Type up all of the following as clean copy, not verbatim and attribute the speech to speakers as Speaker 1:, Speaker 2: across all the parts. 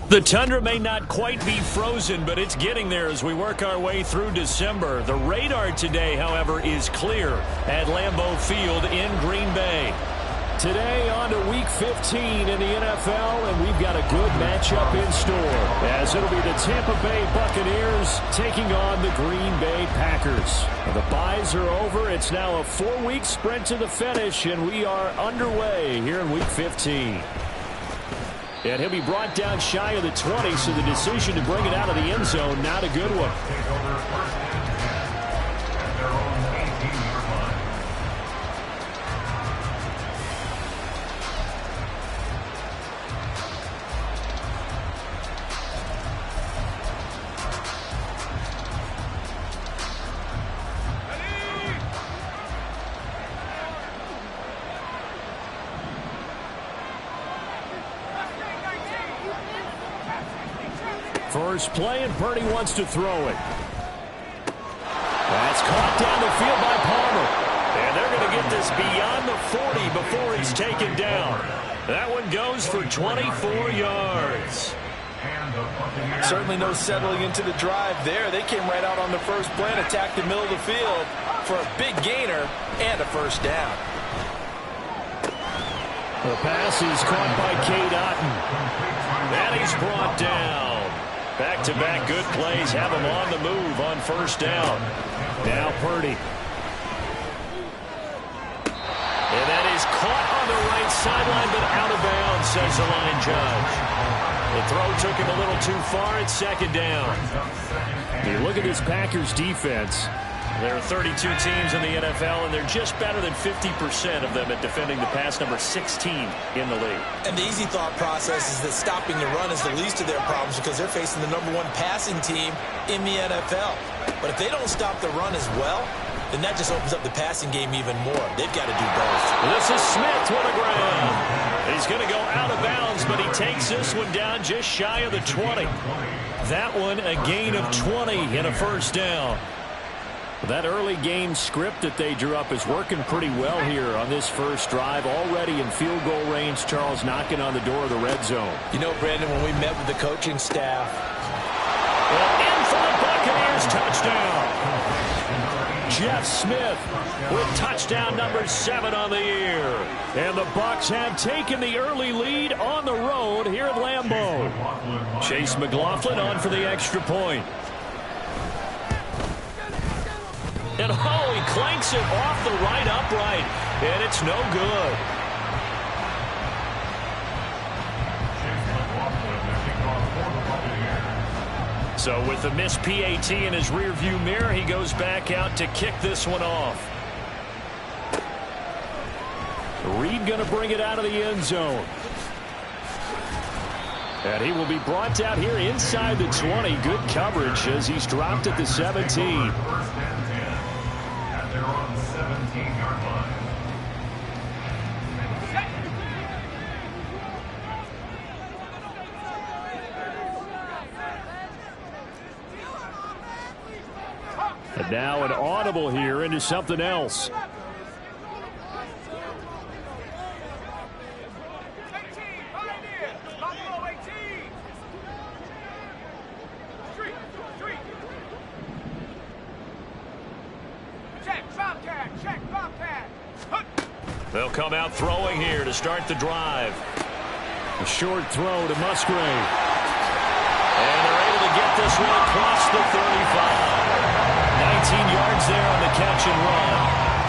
Speaker 1: The tundra may not quite be frozen, but it's getting there as we work our way through December. The radar today, however, is clear at Lambeau Field in Green Bay. Today on to Week 15 in the NFL, and we've got a good matchup in store, as it'll be the Tampa Bay Buccaneers taking on the Green Bay Packers. The byes are over. It's now a 4-week sprint to the finish, and we are underway here in Week 15. And he'll be brought down shy of the 20, so the decision to bring it out of the end zone, not a good one. First play, and Purdy wants to throw it. That's caught down the field by Palmer. And they're going to get this beyond the 40 before it's taken down. That one goes for 24 yards.
Speaker 2: Certainly no settling into the drive there. They came right out on the first play and attacked the middle of the field for a big gainer and a first down.
Speaker 1: The pass is caught by Cade Otton. And he's brought down. Back-to-back good plays have him on the move on first down. Now Purdy. And that is caught on the right sideline, but out of bounds, says the line judge. The throw took him a little too far. It's second down. You look at this Packers defense. There are 32 teams in the NFL, and they're just better than 50% of them at defending the pass, number 16 in the league.
Speaker 2: And the easy thought process is that stopping the run is the least of their problems because they're facing the #1 passing team in the NFL. But if they don't stop the run as well, then that just opens up the passing game even more. They've got to do both.
Speaker 1: This is Smith with a ground. He's going to go out of bounds, but he takes this one down just shy of the 20. That one a gain of 20 and a first down. That early game script that they drew up is working pretty well here on this first drive. Already in field goal range, Charles, knocking on the door of the red zone.
Speaker 2: You know, Brandon, when we met with the coaching staff.
Speaker 1: Well, in for the Buccaneers, touchdown. Jeff Smith with touchdown number 7 on the year. And the Bucs have taken the early lead on the road here at Lambeau. Chase McLaughlin on for the extra point. And he clanks it off the right upright, and it's no good. So with the missed PAT in his rearview mirror, he goes back out to kick this one off. Reed going to bring it out of the end zone. And he will be brought out here inside the 20. Good coverage as he's dropped at the 17. And now an audible here into something else. They'll come out throwing here to start the drive. A short throw to Musgrave. And they're able to get this one across the 35. 19 yards there on the catch and run.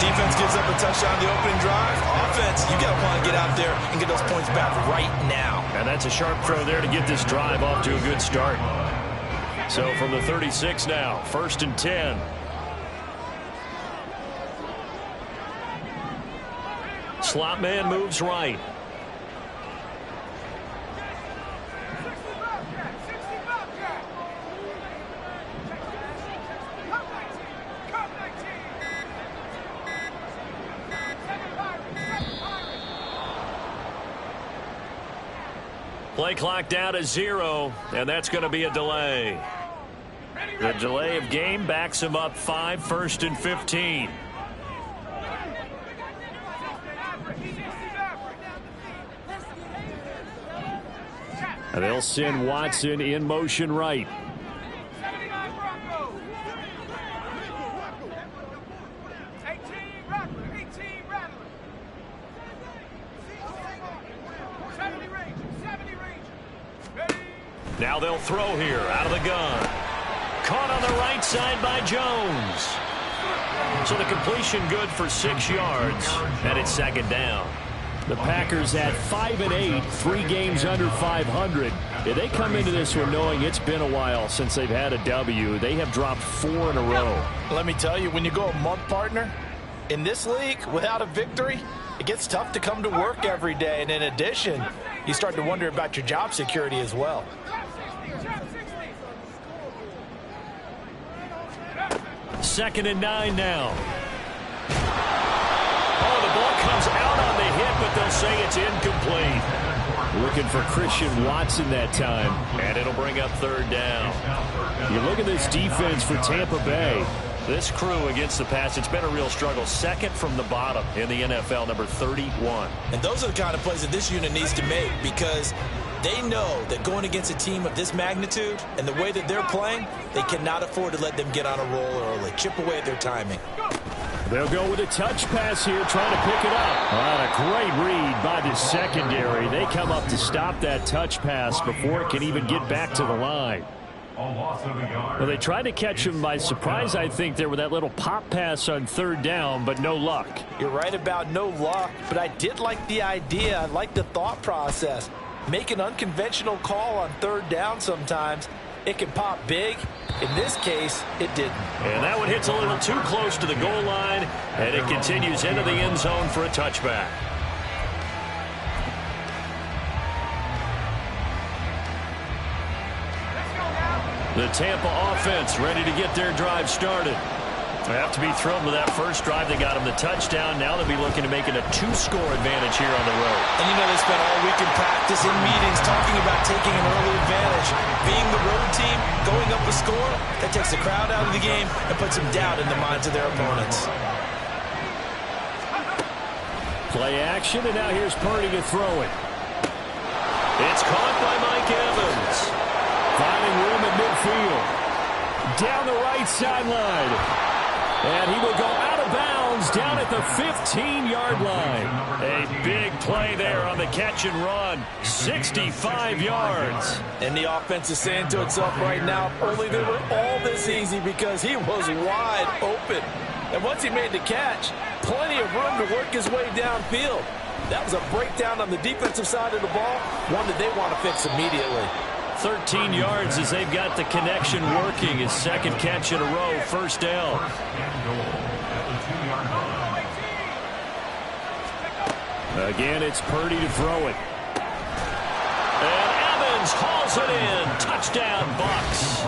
Speaker 2: Defense gives up a touchdown on the opening drive. Offense, you got to want to get out there and get those points back right now.
Speaker 1: And that's a sharp throw there to get this drive off to a good start. So from the 36 now, 1st and 10. Slot man moves right. Play clock down to 0, and that's going to be a delay. The delay of game backs him up 5, 1st and 15. They'll send Watson in motion right. Now they'll throw here out of the gun. Caught on the right side by Jones. So the completion good for 6 yards, and it's second down. The Packers at 5-8, 3 games under 500. They come into this one knowing it's been a while since they've had a W. They have dropped 4 in a row.
Speaker 2: Let me tell you, when you go a month, partner, in this league without a victory, it gets tough to come to work every day. And in addition, you start to wonder about your job security as well.
Speaker 1: Second and 9 now. Oh, the ball comes out on the hit, but they'll say it's incomplete. Looking for Christian Watson that time, and it'll bring up third down. You look at this defense for Tampa Bay. This crew against the pass, it's been a real struggle. Second from the bottom in the NFL, number 31.
Speaker 2: And those are the kind of plays that this unit needs to make, because they know that going against a team of this magnitude and the way that they're playing, they cannot afford to let them get on a roll early. Chip away at their timing.
Speaker 1: They'll go with a touch pass here, trying to pick it up. A great read by the secondary. They come up to stop that touch pass before it can even get back to the line. Well, they tried to catch him by surprise, I think, there with that little pop pass on third down, but no luck.
Speaker 2: You're right about no luck, but I did like the idea. I like the thought process. Make an unconventional call on third down sometimes. It can pop big. In this case, it didn't.
Speaker 1: And that one hits a little too close to the goal line, and it continues into the end zone for a touchback. The Tampa offense ready to get their drive started. They have to be thrilled with that first drive. They got them the touchdown. Now they'll be looking to make it a 2-score advantage here on the road.
Speaker 2: And you know, they spent all week in practice, in meetings, talking about taking an early advantage. Being the road team, going up a score, that takes the crowd out of the game and puts some doubt in the minds of their opponents.
Speaker 1: Play action, and now here's Purdy to throw it. It's caught by Mike Evans. Finding room at midfield. Down the right sideline. And he will go out of bounds down at the 15-yard line. A big play there on the catch and run. 65 yards.
Speaker 2: And the offense is saying to itself right now, only they were all this easy because he was wide open. And once he made the catch, plenty of room to work his way downfield. That was a breakdown on the defensive side of the ball, one that they want to fix immediately.
Speaker 1: 13 yards as they've got the connection working. His second catch in a row, first down. Again, it's Purdy to throw it. And Evans hauls it in. Touchdown, Bucs.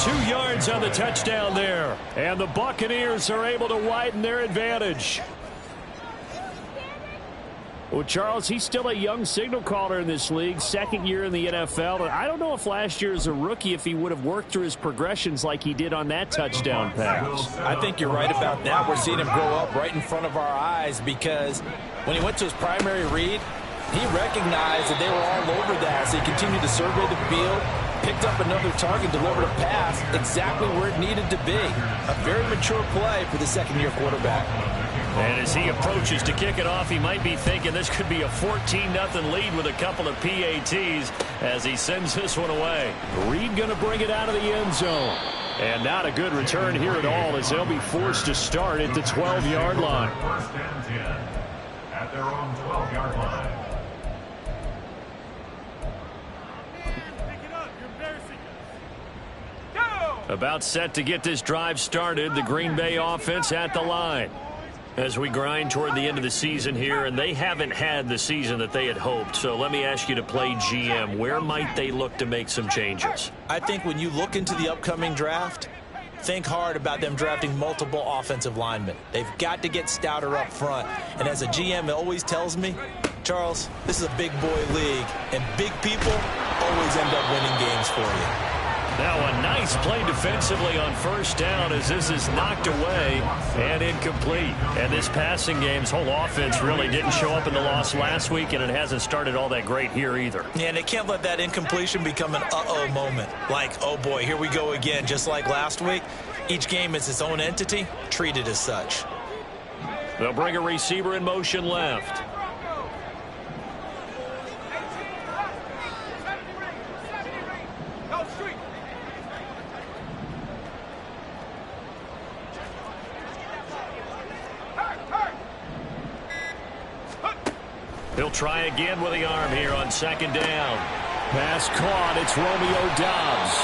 Speaker 1: 2 yards on the touchdown there. And the Buccaneers are able to widen their advantage. Well, Charles, he's still a young signal caller in this league, second year in the NFL. And I don't know if last year as a rookie, if he would have worked through his progressions like he did on that touchdown pass.
Speaker 2: I think you're right about that. We're seeing him grow up right in front of our eyes because when he went to his primary read, he recognized that they were all over that. So he continued to survey the field, picked up another target, delivered a pass exactly where it needed to be. A very mature play for the second-year quarterback.
Speaker 1: And as he approaches to kick it off, he might be thinking this could be a 14-0 lead with a couple of PATs as he sends this one away. Reed going to bring it out of the end zone. And not a good return here at all as they'll be forced to start at the 12-yard line.
Speaker 3: First and 10 at their own 12-yard line.
Speaker 1: About set to get this drive started, the Green Bay offense at the line. As we grind toward the end of the season here, and they haven't had the season that they had hoped. So let me ask you to play GM. Where might they look to make some changes?
Speaker 2: I think when you look into the upcoming draft, think hard about them drafting multiple offensive linemen. They've got to get stouter up front. And as a GM, it always tells me, Charles, this is a big boy league, and big people always end up winning games for you.
Speaker 1: Now a nice play defensively on first down as this is knocked away and incomplete. And this passing game's whole offense really didn't show up in the loss last week, and it hasn't started all that great here either.
Speaker 2: Yeah, and they can't let that incompletion become an uh-oh moment. Like, oh boy, here we go again, just like last week. Each game is its own entity, treated as such.
Speaker 1: They'll bring a receiver in motion left. He'll try again with the arm here on second down. Pass caught. It's Romeo Doubs.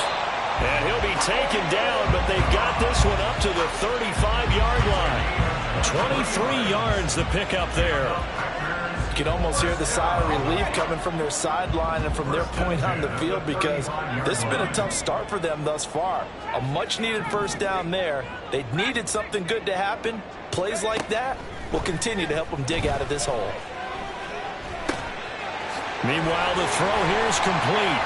Speaker 1: And he'll be taken down, but they've got this one up to the 35-yard line. 23 yards the pickup there.
Speaker 2: You can almost hear the sigh of relief coming from their sideline and from their point on the field, because this has been a tough start for them thus far. A much-needed first down there. They needed something good to happen. Plays like that will continue to help them dig out of this hole.
Speaker 1: Meanwhile, the throw here is complete.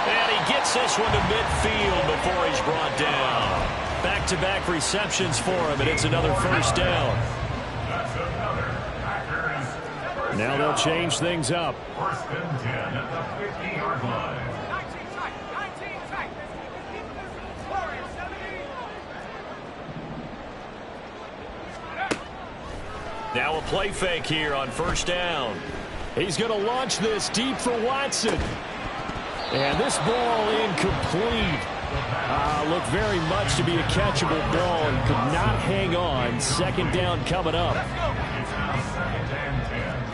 Speaker 1: And he gets this one to midfield before he's brought down. Back-to-back receptions for him, and it's another first down. Now they'll change things up.
Speaker 3: First and 10 at the 50-yard line.
Speaker 1: Now a play fake here on first down. He's going to launch this deep for Watson. And this ball incomplete. Looked very much to be a catchable ball and could not hang on. Second down coming up.
Speaker 3: It's now second and 10.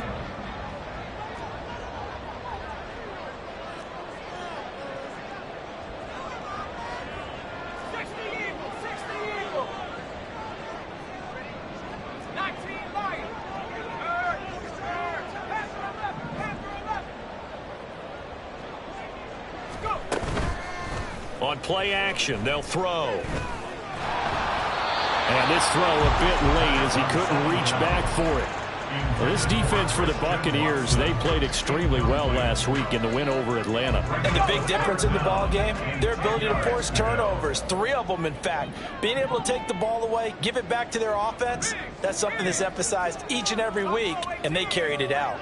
Speaker 1: On play action, they'll throw. And this throw a bit late as he couldn't reach back for it. Well, this defense for the Buccaneers, they played extremely well last week in the win over Atlanta.
Speaker 2: And the big difference in the ball game, their ability to force turnovers, 3 of them in fact. Being able to take the ball away, give it back to their offense, that's something that's emphasized each and every week, and they carried it out.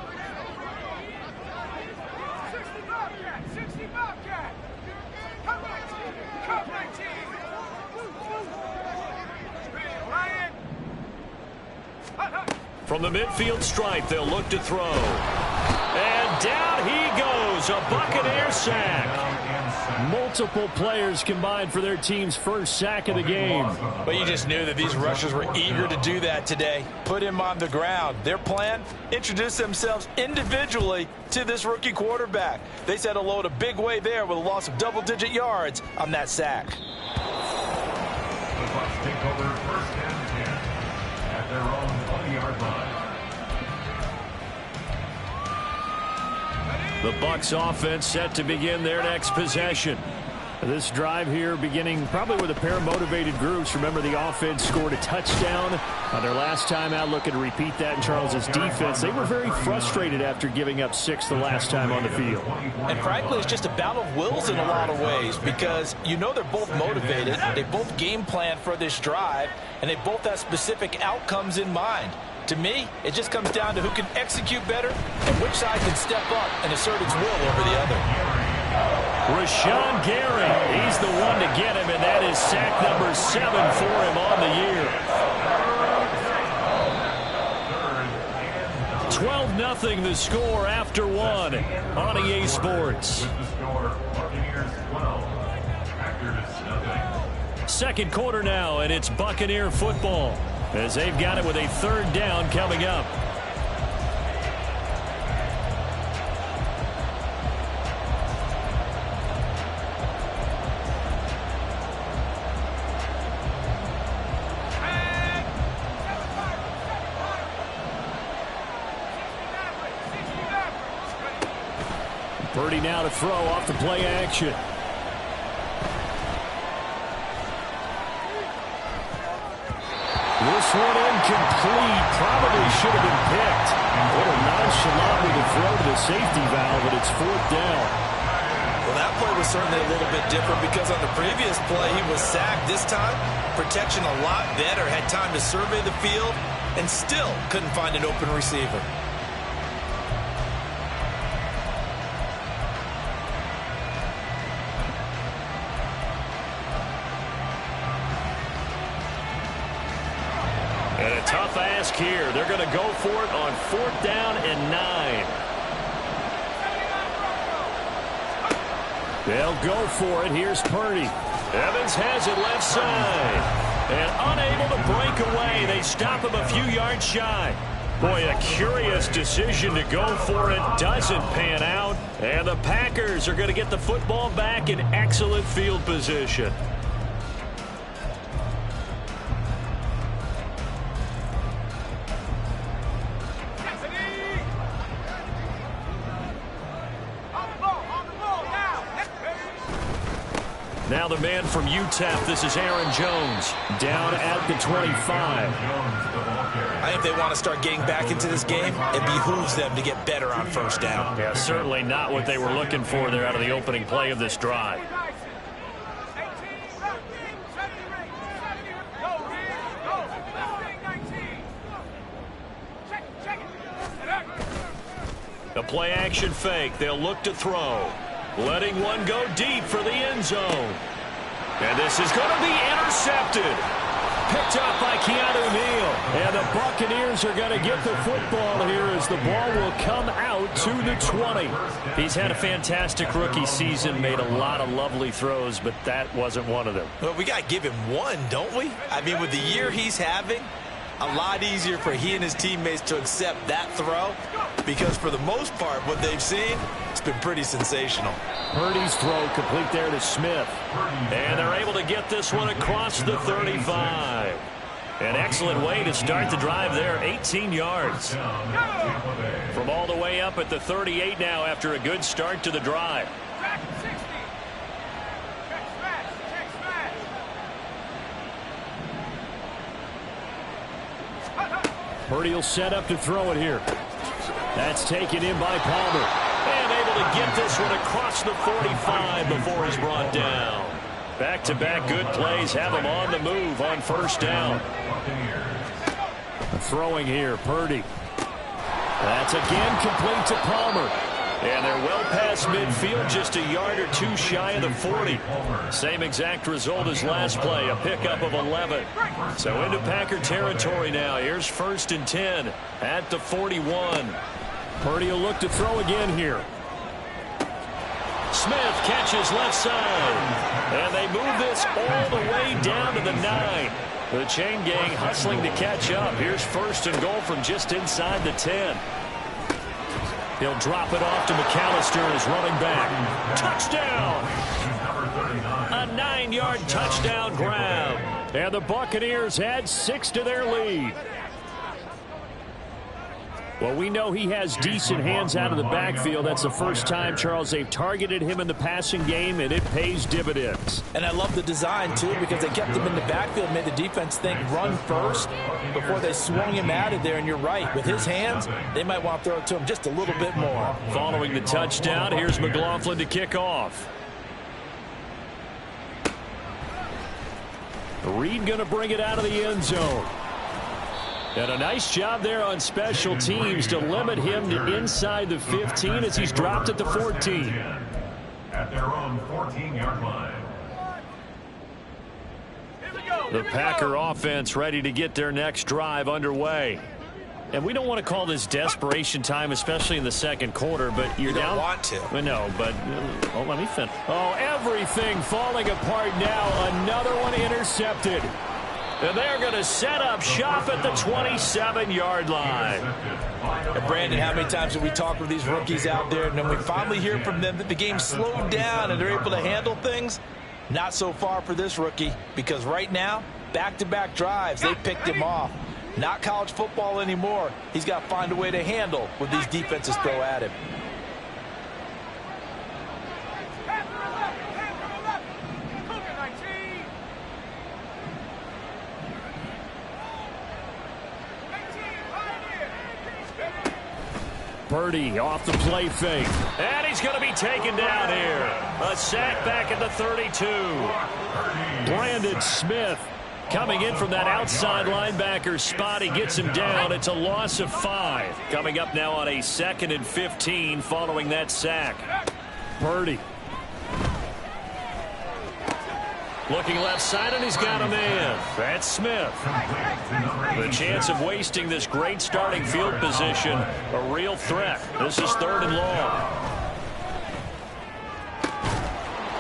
Speaker 1: From the midfield stripe, they'll look to throw. And down he goes, a Buccaneer sack. Multiple players combined for their team's first sack of the game.
Speaker 2: But you just knew that these rushers were eager to do that today. Put him on the ground. Their plan, introduce themselves individually to this rookie quarterback. They set a load a big way there with a loss of double-digit yards on that sack.
Speaker 3: The Bucs take over first and 10 at their own 20-yard line.
Speaker 1: The Bucs offense set to begin their next possession. This drive here beginning probably with a pair of motivated groups. Remember, the offense scored a touchdown on their last time out. Looking to repeat that in Charles's defense. They were very frustrated after giving up 6 the last time on the field.
Speaker 2: And frankly, it's just a battle of wills in a lot of ways, because you know they're both motivated. They both game plan for this drive, and they both have specific outcomes in mind. To me, it just comes down to who can execute better and which side can step up and assert its will over the other.
Speaker 1: Rashawn Gary, he's the one to get him, and that is sack number 7 for him on the year. 12-0 the score after 1 on EA Sports. Second quarter now, and it's Buccaneer football as they've got it with a third down coming up. Purdy now to throw off the play action. This one incomplete. Probably should have been picked. A little nonchalant with a throw to the safety valve, but it's 4th down.
Speaker 2: Well, that play was certainly a little bit different because on the previous play, he was sacked. This time, protection a lot better. Had time to survey the field and still couldn't find an open receiver.
Speaker 1: And a tough ask here. They're going to go for it on 4th down and 9. They'll go for it. Here's Purdy. Evans has it left side. And unable to break away. They stop him a few yards shy. Boy, a curious decision to go for it. Doesn't pan out. And the Packers are going to get the football back in excellent field position. Now the man from UTEP, this is Aaron Jones, down at the 25.
Speaker 2: I think they want to start getting back into this game. It behooves them to get better on 1st down.
Speaker 1: Yeah, certainly not what they were looking for there out of the opening play of this drive. The play action fake. They'll look to throw. Letting one go deep for the end zone. And this is going to be intercepted. Picked up by Keanu Neal. And the Buccaneers are going to get the football here as the ball will come out to the 20. He's had a fantastic rookie season, made a lot of lovely throws, but that wasn't one of them.
Speaker 2: Well, we got to give him one, don't we? I mean, with the year he's having, a lot easier for he and his teammates to accept that throw because for the most part, what they've seen, it's been pretty sensational.
Speaker 1: Purdy's throw complete there to Smith. And they're able to get this one across the 35. An excellent way to start the drive there, 18 yards. From all the way up at the 38 now after a good start to the drive. Purdy will set up to throw it here. That's taken in by Palmer. And able to get this one across the 45 before he's brought down. Back-to-back good plays have him on the move on 1st down. Throwing here, Purdy. That's again complete to Palmer. And they're well past midfield, just a yard or two shy of the 40. Same exact result as last play, a pickup of 11. So into Packer territory now. Here's 1st and 10 at the 41. Purdy will look to throw again here. Smith catches left side. And they move this all the way down to the 9. The chain gang hustling to catch up. Here's 1st and goal from just inside the 10. He'll drop it off to McAllister as running back. Touchdown! A 9-yard touchdown grab. And the Buccaneers add 6 to their lead. Well, we know he has decent hands out of the backfield. That's the first time, Charles, they've targeted him in the passing game, and it pays dividends.
Speaker 2: And I love the design, too, because they kept him in the backfield, made the defense think run first before they swung him out of there. And you're right, with his hands, they might want to throw it to him just a little bit more.
Speaker 1: Following the touchdown, here's McLaughlin to kick off. Reed going to bring it out of the end zone. And a nice job there on special teams to limit him to inside the 15 as he's dropped at the 14.
Speaker 3: At their own 14-yard line.
Speaker 1: The Packer offense ready to get their next drive underway. And we don't want to call this desperation time, especially in the second quarter, but you're down.
Speaker 2: You don't want to.
Speaker 1: No, but let me finish. Oh, everything falling apart now. Another one intercepted. And they're going to set up shop at the 27-yard line.
Speaker 2: And Brandon, how many times have we talked with these rookies out there, and then we finally hear from them that the game slowed down and they're able to handle things? Not so far for this rookie, because right now, back-to-back drives, they picked him off. Not college football anymore. He's got to find a way to handle what these defenses throw at him.
Speaker 1: Purdy off the play fake. And he's going to be taken down here. A sack back at the 32. Brandon Smith coming in from that outside linebacker spot. He gets him down. It's a loss of 5. Coming up now on a 2nd and 15 following that sack. Purdy. Looking left side, and he's got a man. That's Smith. The chance of wasting this great starting field position, a real threat. This is 3rd and long.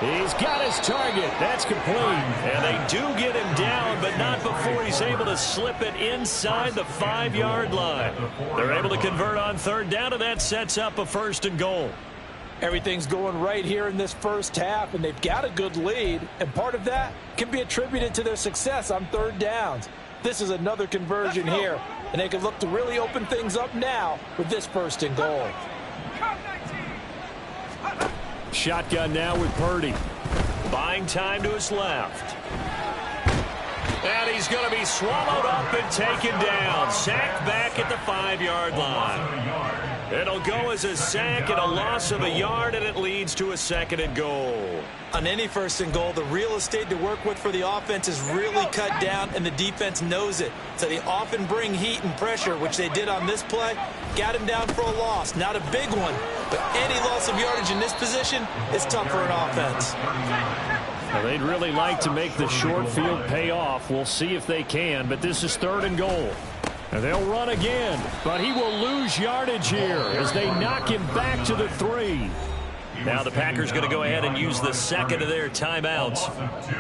Speaker 1: He's got his target. That's complete. And they do get him down, but not before he's able to slip it inside the 5-yard line. They're able to convert on 3rd down, and that sets up a 1st and goal.
Speaker 2: Everything's going right here in this first half, and they've got a good lead, and part of that can be attributed to their success on 3rd downs. This is another conversion here, and they can look to really open things up now with this 1st and goal.
Speaker 1: Shotgun now with Purdy. Buying time to his left. And he's going to be swallowed up and taken down. Sacked back at the 5-yard line. It'll go as a sack and a loss of a yard, and it leads to a 2nd and goal.
Speaker 2: On any 1st and goal, the real estate to work with for the offense is really cut down, and the defense knows it. So they often bring heat and pressure, which they did on this play. Got him down for a loss. Not a big one, but any loss of yardage in this position is tough for an offense.
Speaker 1: Well, they'd really like to make the short field pay off. We'll see if they can, but this is 3rd and goal. And they'll run again, but he will lose yardage here as they knock him back to the 3. Now the Packers going to go ahead and use the 2nd of their timeouts.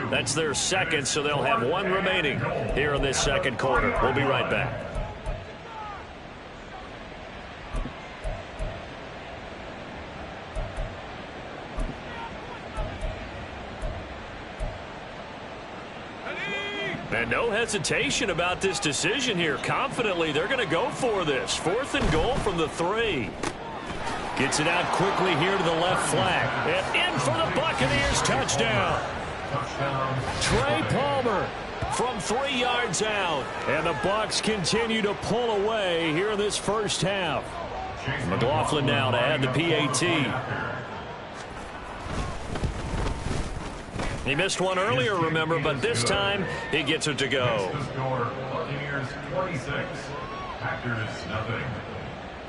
Speaker 1: That's their 2nd, so they'll have 1 remaining here in this 2nd quarter. We'll be right back. And no hesitation about this decision here. Confidently, they're going to go for this. 4th and goal from the 3. Gets it out quickly here to the left flank. And in for the Buccaneers. Touchdown. Trey Palmer from 3 yards out. And the Bucs continue to pull away here in this first half. McLaughlin now to add the PAT. He missed one earlier, remember, but this time he gets it to go.
Speaker 3: Buccaneers 26, Packers nothing.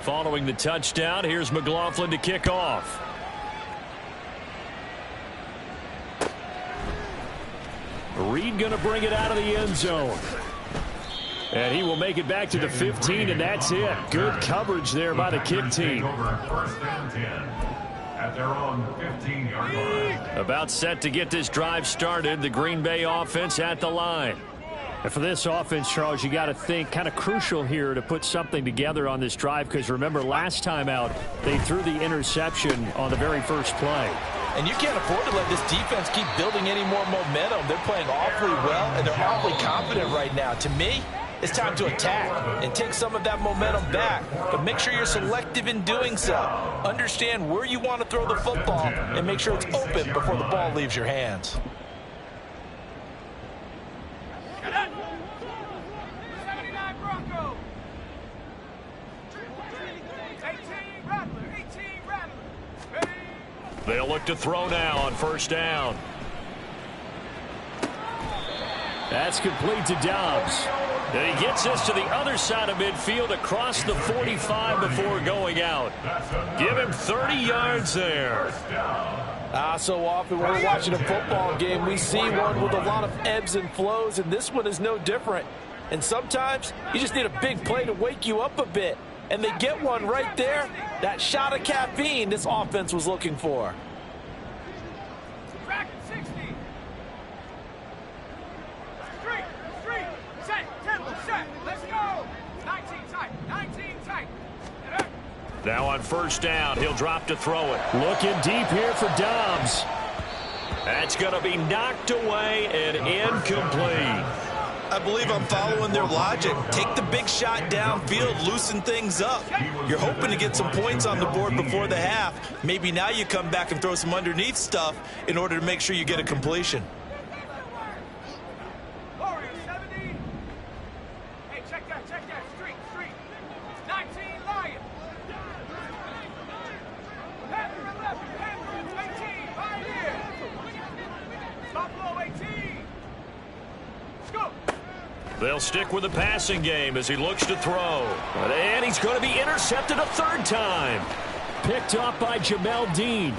Speaker 1: Following the touchdown, here's McLaughlin to kick off. Reed going to bring it out of the end zone. And he will make it back to the 15, and that's it. Good coverage there by the kick team.
Speaker 3: 1st and 10. At their own 15-yard line.
Speaker 1: About set to get this drive started. The Green Bay offense at the line. And for this offense, Charles, you got to think kind of crucial here to put something together on this drive, because remember last time out they threw the interception on the very first play.
Speaker 2: And you can't afford to let this defense keep building any more momentum. They're playing awfully well, and they're awfully confident right now. To me, it's time to attack and take some of that momentum back, but make sure you're selective in doing so. Understand where you want to throw the football and make sure it's open before the ball leaves your hands.
Speaker 1: They'll look to throw now on 1st down. That's complete to Dobbs. And he gets this to the other side of midfield across the 45 before going out. Give him 30 yards there.
Speaker 2: So often when we're watching a football game, we see one with a lot of ebbs and flows, and this one is no different. And sometimes you just need a big play to wake you up a bit. And they get one right there. That shot of caffeine this offense was looking for.
Speaker 1: Now on 1st down, he'll drop to throw it. Looking deep here for Dobbs. That's going to be knocked away and incomplete.
Speaker 2: I believe I'm following their logic. Take the big shot downfield, loosen things up. You're hoping to get some points on the board before the half. Maybe now you come back and throw some underneath stuff in order to make sure you get a completion.
Speaker 1: They'll stick with the passing game as he looks to throw. And he's going to be intercepted a third time. Picked up by Jamel Dean.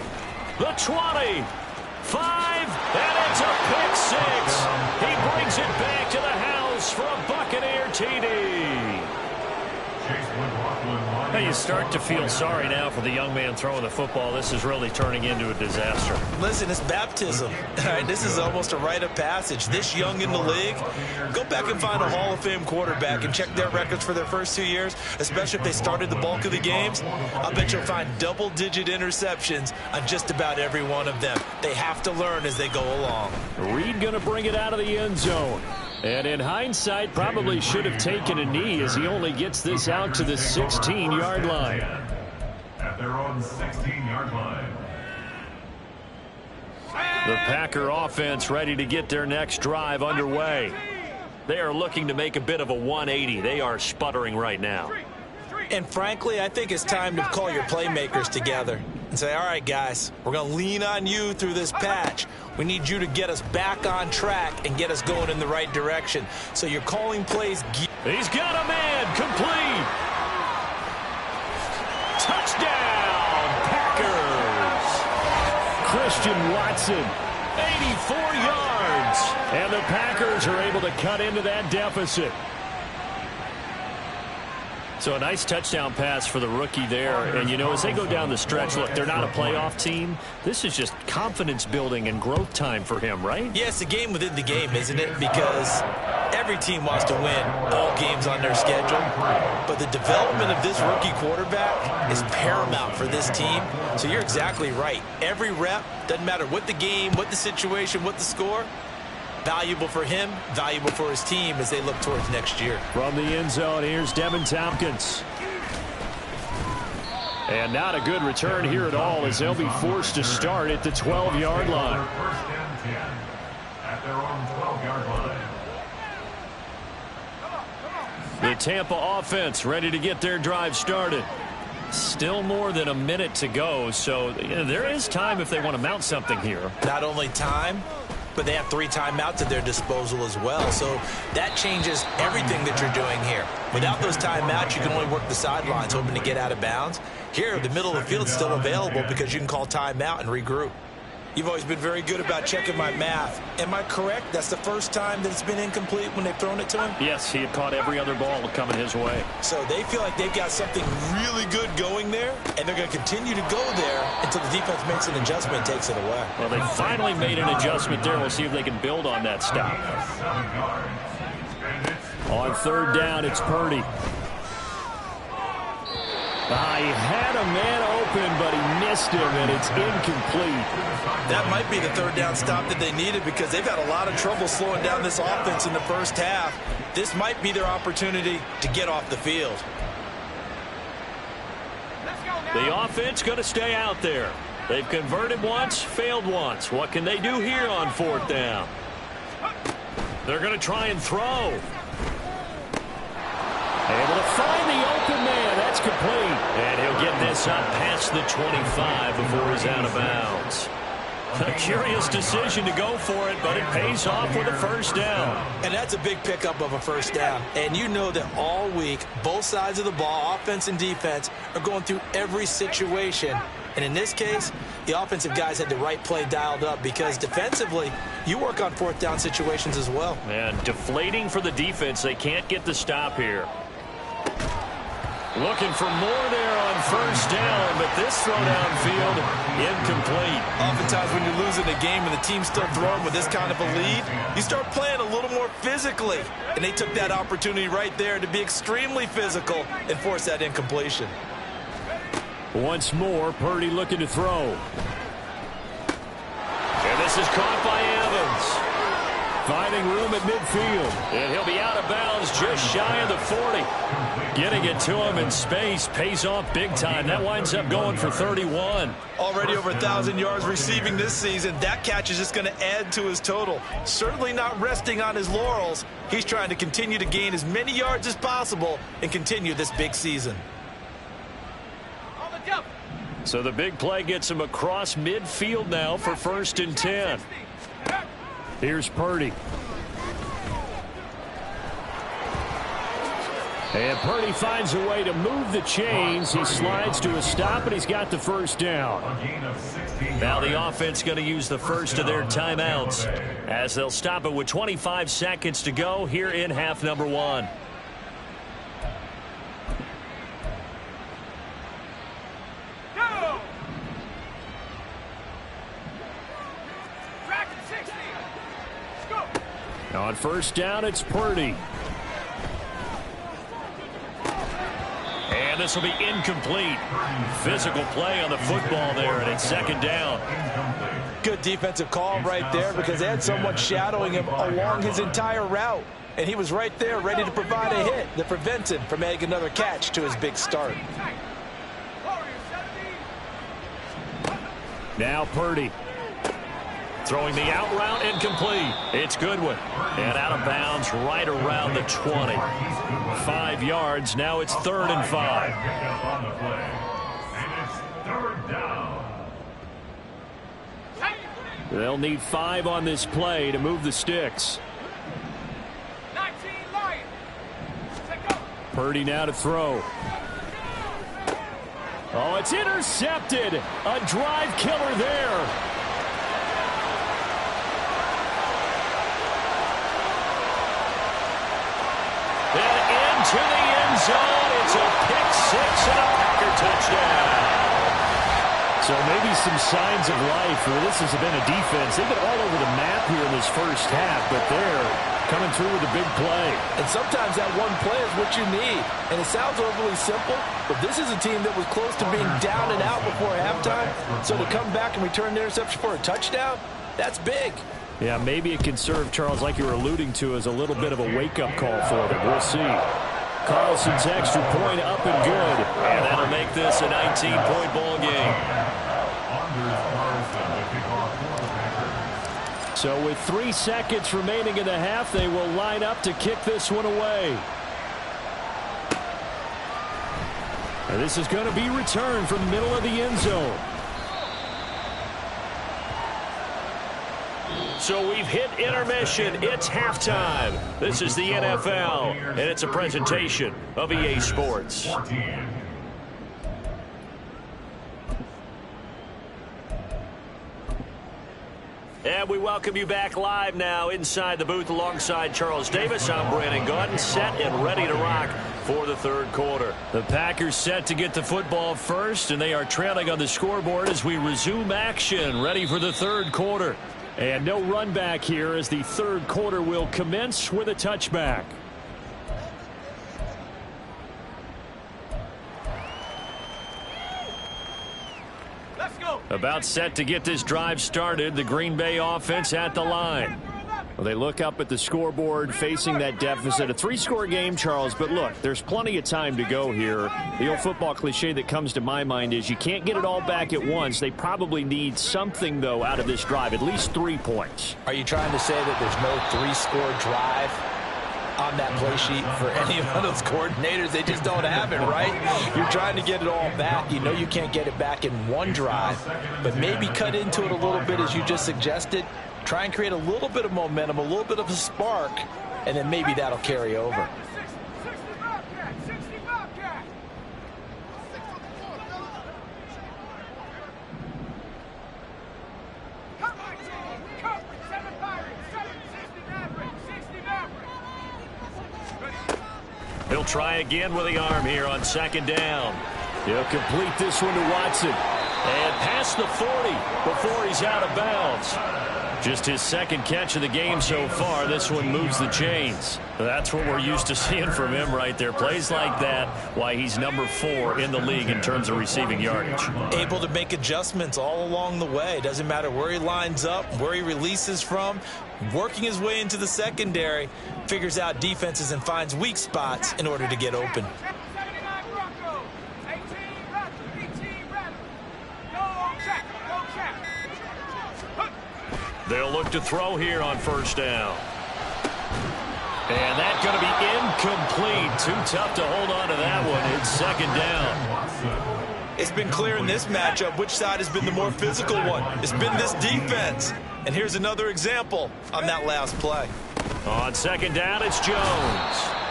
Speaker 1: The 20. 5. And it's a pick 6. He brings it back to the house for a Buccaneer TD. Now you start to feel sorry now for the young man throwing the football. This is really turning into a disaster.
Speaker 2: Listen, it's baptism. All right, this is almost a rite of passage. This young in the league, go back and find a Hall of Fame quarterback and check their records for their first 2 years, especially if they started the bulk of the games. I'll bet you'll find double-digit interceptions on just about every one of them. They have to learn as they go along.
Speaker 1: Reed going to bring it out of the end zone. And in hindsight, probably should have taken a knee as he only gets this out to the 16-yard line.
Speaker 3: At their own 16-yard line.
Speaker 1: The Packer offense ready to get their next drive underway. They are looking to make a bit of a 180. They are sputtering right now.
Speaker 2: And frankly, I think it's time to call your playmakers together and say, all right, guys, we're going to lean on you through this patch. We need you to get us back on track and get us going in the right direction. So you're calling plays.
Speaker 1: He's got a man complete. Touchdown, Packers. Christian Watson, 84 yards. And the Packers are able to cut into that deficit. So a nice touchdown pass for the rookie there. And, you know, as they go down the stretch, look, they're not a playoff team. This is just confidence building and growth time for him, right?
Speaker 2: Yeah, it's a game within the game, isn't it? Because every team wants to win all games on their schedule. But the development of this rookie quarterback is paramount for this team. So you're exactly right. Every rep, doesn't matter what the game, what the situation, what the score, valuable for him, valuable for his team as they look towards next year.
Speaker 1: From the end zone, here's Devin Tompkins. And not a good return here at all as they'll be forced to start at the 12-yard line.
Speaker 3: First and 10 at their own 12-yard line.
Speaker 1: The Tampa offense ready to get their drive started. Still more than a minute to go, so there is time if they want to mount something here.
Speaker 2: Not only time, but they have 3 timeouts at their disposal as well. So that changes everything that you're doing here. Without those timeouts, you can only work the sidelines, hoping to get out of bounds. Here, the middle of the field is still available because you can call timeout and regroup. You've always been very good about checking my math. Am I correct? That's the first time that it's been incomplete when they've thrown it to him?
Speaker 1: Yes, he had caught every other ball coming his way.
Speaker 2: So they feel like they've got something really good going there, and they're going to continue to go there until the defense makes an adjustment and takes it away.
Speaker 1: Well, they finally made an adjustment there. We'll see if they can build on that stop. On third down, it's Purdy. He had a man open, but he missed him, and it's incomplete.
Speaker 2: That might be the third down stop that they needed because they've had a lot of trouble slowing down this offense in the first half. This might be their opportunity to get off the field.
Speaker 1: The offense going to stay out there. They've converted once, failed once. What can they do here on fourth down? They're going to try and throw. Able to find the open man. That's complete. And he'll get this up past the 25 before he's out of bounds. A curious decision to go for it, but it pays off with a first down.
Speaker 2: And that's a big pickup of a first down. And you know that all week, both sides of the ball, offense and defense, are going through every situation. And in this case, the offensive guys had the right play dialed up because defensively, you work on fourth down situations as well.
Speaker 1: And deflating for the defense. They can't get the stop here. Looking for more there on first down, but this throw downfield, incomplete.
Speaker 2: Oftentimes when you're losing a game and the team's still throwing with this kind of a lead, you start playing a little more physically. And they took that opportunity right there to be extremely physical and force that incompletion.
Speaker 1: Once more, Purdy looking to throw. And this is caught by Evans. Finding room at midfield. And he'll be out of bounds just shy of the 40. Getting it to him in space pays off big time. That winds up going for 31.
Speaker 2: Already over 1,000 yards receiving this season. That catch is just going to add to his total. Certainly not resting on his laurels. He's trying to continue to gain as many yards as possible and continue this big season.
Speaker 1: So the big play gets him across midfield now for first and 10. Here's Purdy. And Purdy finds a way to move the chains. He slides to a stop, and he's got the first down. Now the offense going to use the first of their timeouts as they'll stop it with 25 seconds to go here in half number 1. On first down, it's Purdy. And this will be incomplete. Physical play on the football there, and it's second down.
Speaker 2: Good defensive call right there because they had someone shadowing him along his entire route. And he was right there ready to provide a hit that prevents him from adding another catch to his big start.
Speaker 1: Now Purdy. Throwing the out route, incomplete. It's Goodwin. And out of bounds right around the 20. 5 yards. Now it's 3rd and 5. They'll need 5 on this play to move the sticks. Purdy now to throw. Oh, it's intercepted. A drive killer there. To the end zone. It's a pick 6 and a Packer touchdown. So maybe some signs of life. Well, this has been a defense. They've been all over the map here in this first half, but they're coming through with a big play.
Speaker 2: And sometimes that one play is what you need. And it sounds overly simple, but this is a team that was close to being down and out before halftime. So to come back and return the interception for a touchdown, that's big.
Speaker 1: Yeah, maybe it can serve, Charles, like you were alluding to, as a little bit of a wake-up call for them. We'll see. Carlson's extra point up and good. And that'll make this a 19-point ball game. So with 3 seconds remaining in the half, they will line up to kick this one away. And this is going to be returned from the middle of the end zone. So we've hit intermission. It's halftime. This is the NFL, and it's a presentation of EA Sports. And we welcome you back live now inside the booth alongside Charles Davis. I'm Brandon Gaudin, set and ready to rock for the third quarter. The Packers set to get the football first, and they are trailing on the scoreboard as we resume action, ready for the third quarter. And no run back here as the third quarter will commence with a touchback. Let's go. About set to get this drive started. The Green Bay offense at the line. Well, they look up at the scoreboard facing that deficit. A 3-score game, Charles, but look, there's plenty of time to go here. The old football cliche that comes to my mind is you can't get it all back at once. They probably need something, though, out of this drive, at least 3 points.
Speaker 2: Are you trying to say that there's no 3-score drive on that play sheet for any of those coordinators? They just don't have it, right? You're trying to get it all back. You know you can't get it back in one drive, but maybe cut into it a little bit as you just suggested. Try and create a little bit of momentum, a little bit of a spark, and then maybe that'll carry over.
Speaker 1: He'll try again with the arm here on second down. He'll complete this one to Watson. And past the 40 before he's out of bounds. Just his second catch of the game so far. This one moves the chains. That's what we're used to seeing from him right there. Plays like that, why he's number 4 in the league in terms of receiving yardage.
Speaker 2: Able to make adjustments all along the way. Doesn't matter where he lines up, where he releases from. Working his way into the secondary. Figures out defenses and finds weak spots in order to get open.
Speaker 1: They'll look to throw here on first down. And that's going to be incomplete. Too tough to hold on to that one. It's second down.
Speaker 2: It's been clear in this matchup which side has been the more physical one. It's been this defense. And here's another example on that last play.
Speaker 1: On second down, it's Jones.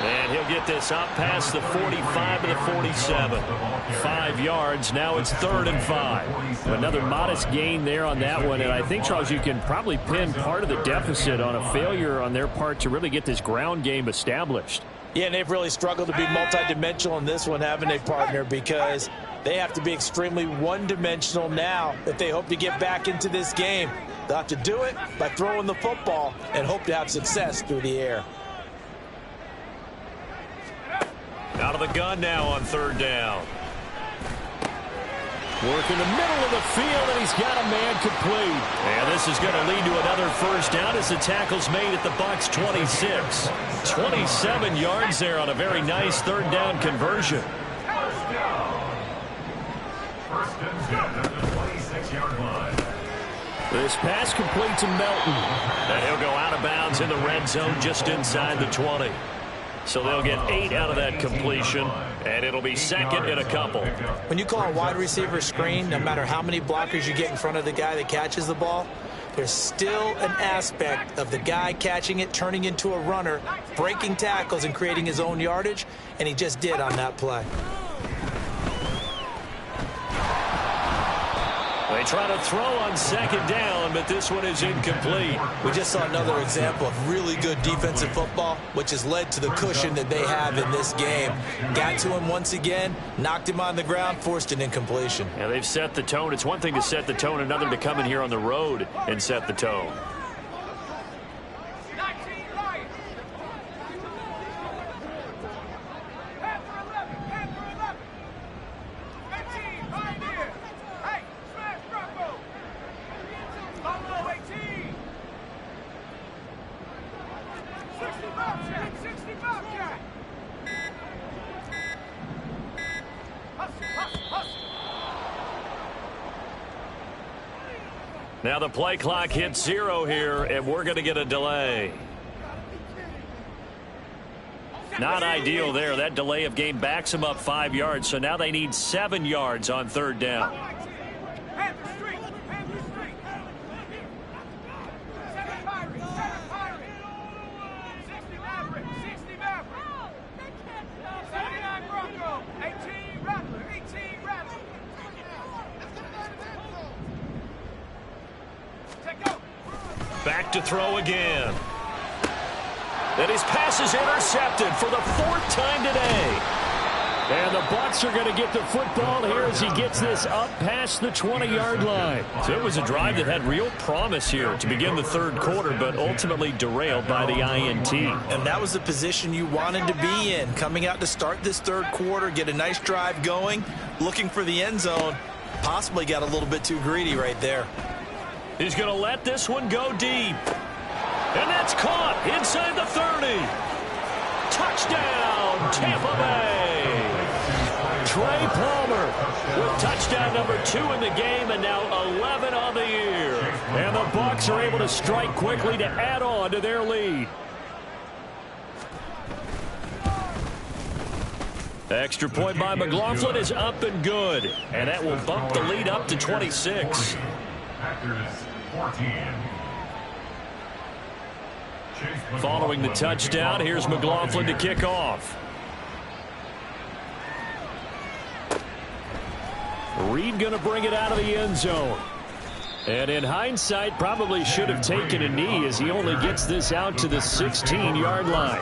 Speaker 1: And he'll get this up past the 45 to the 47. 5 yards. Now it's 3rd and 5. Another modest gain there on that one. And I think, Charles, you can probably pin part of the deficit on a failure on their part to really get this ground game established.
Speaker 2: Yeah, and they've really struggled to be multidimensional in this one, haven't they, partner? Because they have to be extremely one-dimensional now if they hope to get back into this game. They'll have to do it by throwing the football and hope to have success through the air.
Speaker 1: Out of the gun now on 3rd down. Work in the middle of the field, and he's got a man complete. And this is going to lead to another 1st down as the tackle's made at the Bucs 26. 27 yards there on a very nice 3rd down conversion.
Speaker 3: First and 10 at the 26-yard line.
Speaker 1: This pass complete to Melton. And he'll go out of bounds in the red zone just inside the 20. So they'll get 8 out of that completion, and it'll be 2nd and a couple.
Speaker 2: When you call a wide receiver screen, no matter how many blockers you get in front of the guy that catches the ball, there's still an aspect of the guy catching it, turning into a runner, breaking tackles and creating his own yardage, and he just did on that play.
Speaker 1: They try to throw on 2nd down, but this one is incomplete.
Speaker 2: We just saw another example of really good defensive football, which has led to the cushion that they have in this game. Got to him once again, knocked him on the ground, forced an incompletion.
Speaker 1: Yeah, they've set the tone. It's one thing to set the tone, another to come in here on the road and set the tone. Now the play clock hits 0 here, and we're going to get a delay. Not ideal there. That delay of game backs them up 5 yards, so now they need 7 yards on 3rd down. Back to throw again. And his pass is intercepted for the 4th time today. And the Bucs are going to get the football here as he gets this up past the 20-yard line. So it was a drive that had real promise here to begin the 3rd quarter, but ultimately derailed by the INT.
Speaker 2: And that was the position you wanted to be in, coming out to start this 3rd quarter, get a nice drive going, looking for the end zone. Possibly got a little bit too greedy right there.
Speaker 1: He's going to let this one go deep. And that's caught inside the 30. Touchdown, Tampa Bay. Trey Palmer with touchdown number 2 in the game and now 11 on the year. And the Bucs are able to strike quickly to add on to their lead. Extra point by McLaughlin is up and good. And that will bump the lead up to 26. Following the touchdown, here's McLaughlin to kick off. Reed going to bring it out of the end zone. And in hindsight, probably should have taken a knee as he only gets this out to the 16-yard line.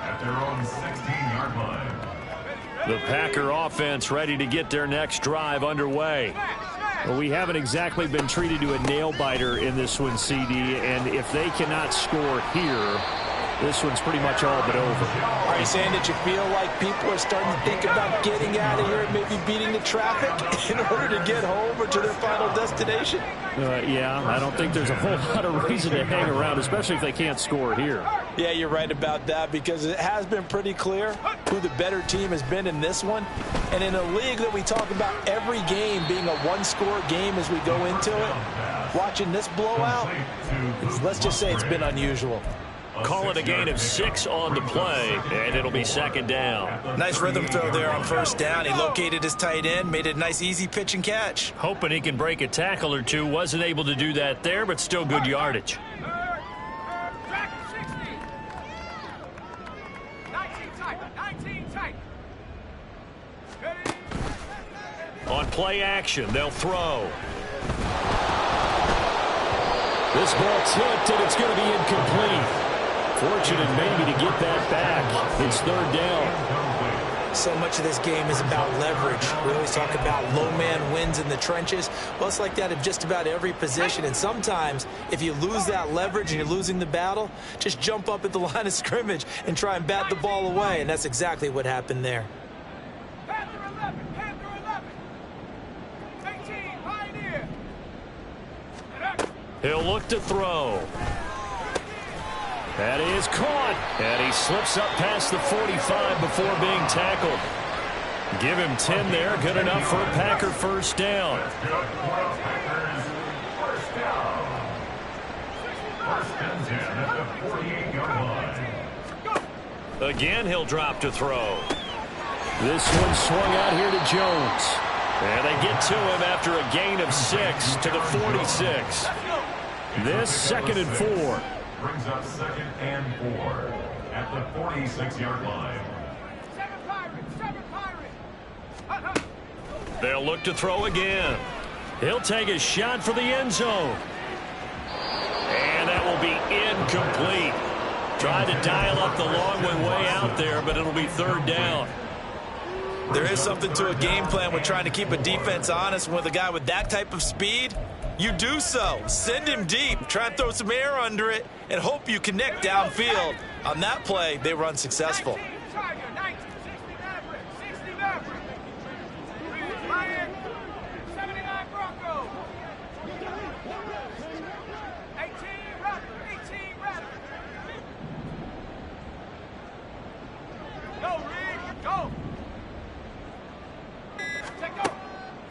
Speaker 3: At their own 16-yard line.
Speaker 1: The Packer offense ready to get their next drive underway. Well, we haven't exactly been treated to a nail-biter in this one, CD, and if they cannot score here, this one's pretty much all but over.
Speaker 2: Are you saying that you feel like people are starting to think about getting out of here and maybe beating the traffic in order to get home or to their final destination?
Speaker 1: Yeah, I don't think there's a whole lot of reason to hang around, especially if they can't score here.
Speaker 2: Yeah, you're right about that because it has been pretty clear who the better team has been in this one. And in a league that we talk about every game being a one-score game as we go into it, watching this blowout, let's just say it's been unusual.
Speaker 1: call it a gain of 6 on the play, and it'll be second down.
Speaker 2: Nice rhythm throw there on first down. He located his tight end, made it a nice easy pitch and catch.
Speaker 1: Hoping he can break a tackle or two. Wasn't able to do that there, but still good yardage. On play action, they'll throw. This ball tipped, and it's going to be incomplete. Fortunate maybe to get that back. It's third down.
Speaker 2: So much of this game is about leverage. We always talk about low man wins in the trenches. Well, it's like that in just about every position. And sometimes, if you lose that leverage and you're losing the battle, just jump up at the line of scrimmage and try and bat the ball away. And that's exactly what happened there.
Speaker 1: He'll look to throw. That is caught. And he slips up past the 45 before being tackled. Give him 10 there. Good enough for a Packer first down. Again, he'll drop to throw. This one swung out here to Jones. And they get to him after a gain of 6 to the 46. This second and 4.
Speaker 3: Brings up second and 4 at the 46-yard line.
Speaker 1: They'll look to throw again. He'll take a shot for the end zone. And that will be incomplete. Tried to dial up the long one way out there, but it'll be third down.
Speaker 2: There is something to a game plan with trying to keep a defense honest. With a guy with that type of speed, you do so. Send him deep. Try and throw some air under it and hope you connect downfield. On that play, they were unsuccessful.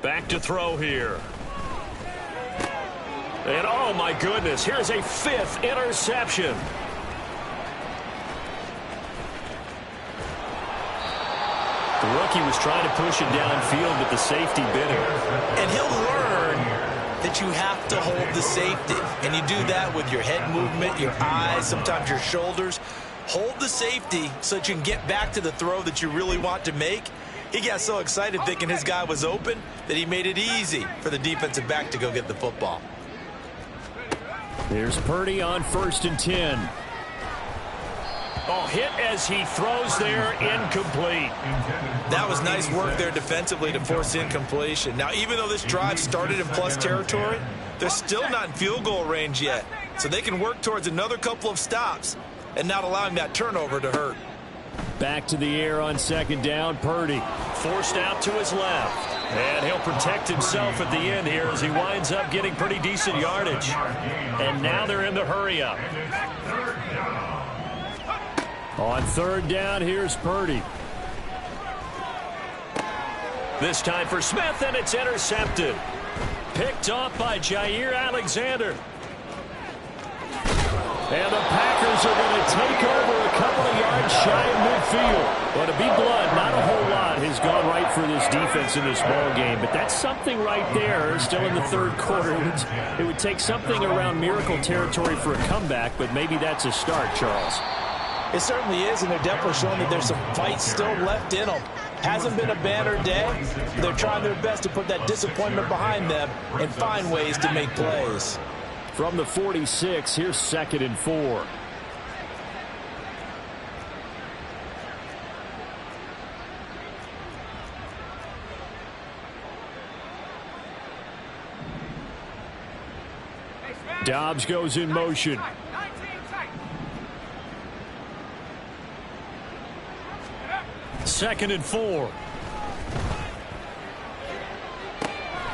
Speaker 1: Back to throw here. And oh my goodness, here's a 5th interception. The rookie was trying to push it downfield, but the safety bit him.
Speaker 2: And he'll learn that you have to hold the safety. And you do that with your head movement, your eyes, sometimes your shoulders. Hold the safety so that you can get back to the throw that you really want to make. He got so excited thinking his guy was open that he made it easy for the defensive back to go get the football.
Speaker 1: Here's Purdy on 1st and 10. Oh, hit as he throws there, incomplete.
Speaker 2: That was nice work there defensively to force incompletion. Now, even though this drive started in plus territory, they're still not in field goal range yet. So they can work towards another couple of stops and not allowing that turnover to hurt.
Speaker 1: Back to the air on 2nd down, Purdy. Forced out to his left. And he'll protect himself at the end here as he winds up getting pretty decent yardage. And now they're in the hurry-up. On 3rd down, here's Purdy. This time for Smith, and it's intercepted. Picked off by Jair Alexander. And the Packers are going to take over a couple of yards shy of midfield. But to be blunt, not a whole lot has gone right for this defense in this ball game. But that's something right there. Still in the 3rd quarter. It would take something around miracle territory for a comeback, but maybe that's a start, Charles.
Speaker 2: It certainly is, and they're definitely showing that there's some fight still left in them. Hasn't been a banner day. They're trying their best to put that disappointment behind them and find ways to make plays.
Speaker 1: From the 46, here's 2nd and 4. Dobbs goes in motion. Second and 4.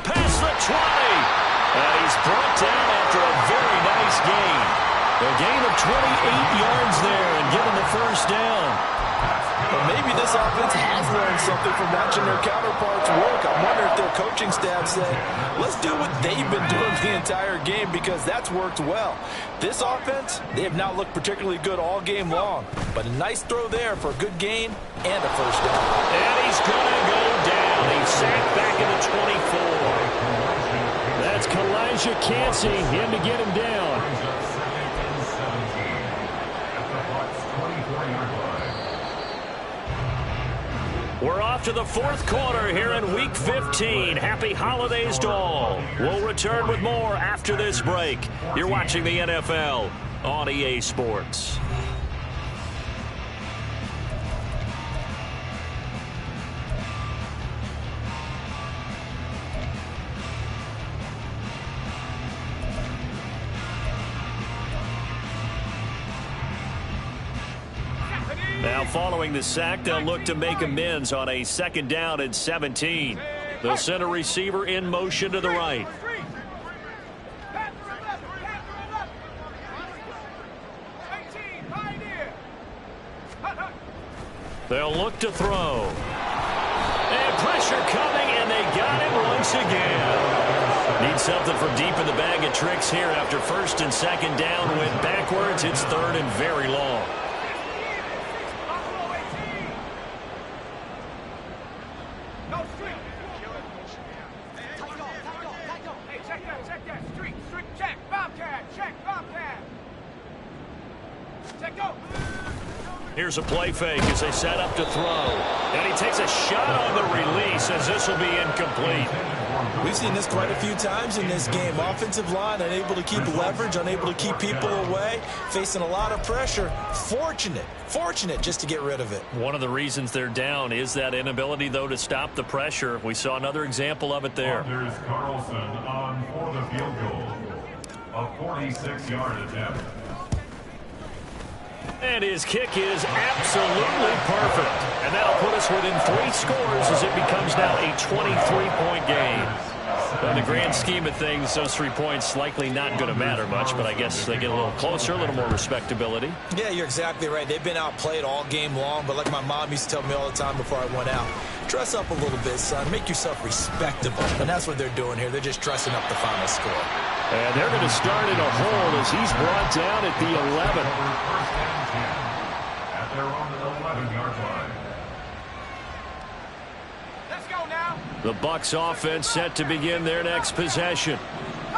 Speaker 1: Past the 20. And he's brought down after a very nice gain. A gain of 28 yards there and given the first down.
Speaker 2: But maybe this offense has learned something from watching their counterparts work. I wonder if their coaching staff said, let's do what they've been doing the entire game because that's worked well. This offense, they have not looked particularly good all game long. But a nice throw there for a good gain and a first down.
Speaker 1: And he's going to go down. He's sacked back in the 24. That's Kalijah Cansey in to get him down. We're off to the fourth quarter here in Week 15. Happy holidays to all. We'll return with more after this break. You're watching the NFL on EA Sports. Now following the sack, they'll look to make amends on a 2nd down and 17. They'll send a receiver in motion to the right. They'll look to throw. And pressure coming, and they got him once again. Need something from deep in the bag of tricks here after 1st and 2nd down. Went backwards. It's 3rd and very long. Here's a play fake as they set up to throw. And he takes a shot on the release as this will be incomplete.
Speaker 2: We've seen this quite a few times in this game. Offensive line unable to keep leverage, unable to keep people away, facing a lot of pressure. Fortunate just to get rid of it.
Speaker 1: One of the reasons they're down is that inability, though, to stop the pressure. We saw another example of it there.
Speaker 3: There's Carlson on for the field goal. A 46-yard attempt.
Speaker 1: And his kick is absolutely perfect. And that'll put us within 3 scores as it becomes now a 23-point game. In the grand scheme of things, those 3 points likely not going to matter much, but I guess they get a little closer, a little more respectability.
Speaker 2: Yeah, you're exactly right. They've been outplayed all game long, but like my mom used to tell me all the time before I went out, dress up a little bit, son. Make yourself respectable. And that's what they're doing here. They're just dressing up the final score.
Speaker 1: And they're going to start in a hold as he's brought down at the 11.
Speaker 3: At their own 11-yard line.
Speaker 4: Let's go now.
Speaker 1: The Bucs offense set to begin their next possession.